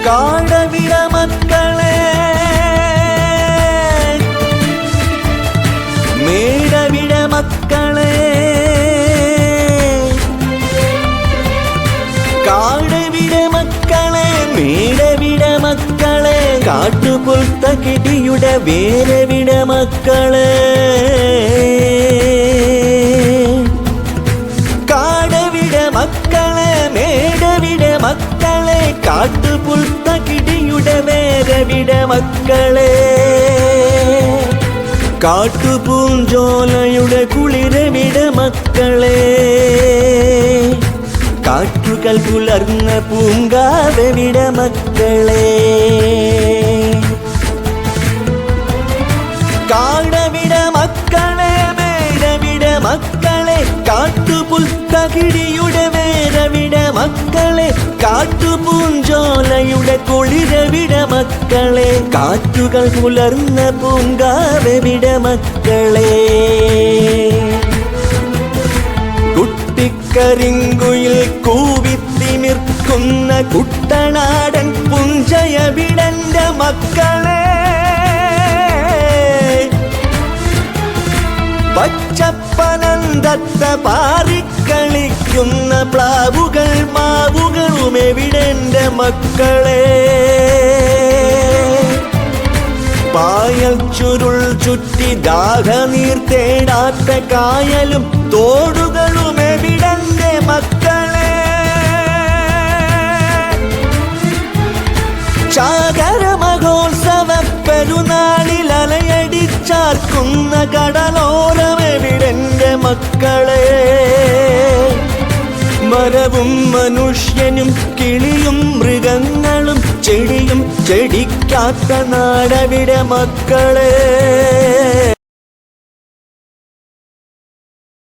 കാടവിട മക്കളെ മേടവിട മക്കളെ കാടവിട മക്കളെ മേടവിട മക്കളെ കാട്ടുപുൽത്തകിടിയുടെ വേരവിട മക്കളെ കാടവിട മക്കളെ മേടവിട മക്കളെ കാട്ടുപുൽത്തകിടിയുടെ വേരവിട മക്കളെ കാട്ടുപൂഞ്ചോലയുടെ കുളിരവിട മക്കളെ കാറ്റുകൾ പുലർന്ന പൂങ്കാവവിട മക്കളെ കാടവിട മക്കളെ മേടവിട മക്കളെ കാട്ടുപുൽത്തകിടിയുടെ വേരവിട മക്കളെ കാട്ടുപൂഞ്ചോലയുടെ കുളിരവിട മക്കളെ കാറ്റുകൾ പുലർന്ന പൂങ്കാവവിട മക്കളെ കുട്ടിക്കരിങ്കുയിൽ കൂവിത്തിമിർക്കുന്ന കുട്ടനാടൻ പുഞ്ചയവിടന്റെ മക്കളെ പച്ചപ്പനന്തത്ത പാറിക്കളിക്കുന്ന പ്ലാവുകൾ മാവുകളും എവിടെന്റെ മക്കളെ പായൽ ചുരുൾ ചുറ്റി ദാഹനീർ തേടാത്ത കായലും തോടുകളും എവിടന്റെ മക്കളെ ചാകര മഹോത്സവ പെരുന്നാളിൽ അലയടിച്ചാർക്കുന്ന കടലോരം എവിടന്റെ മക്കളെ മരവും മനുഷ്യനും കിളിയും മൃഗങ്ങളും ചെടിയും ചെടിക്കാത്ത നാടവിട മക്കളെ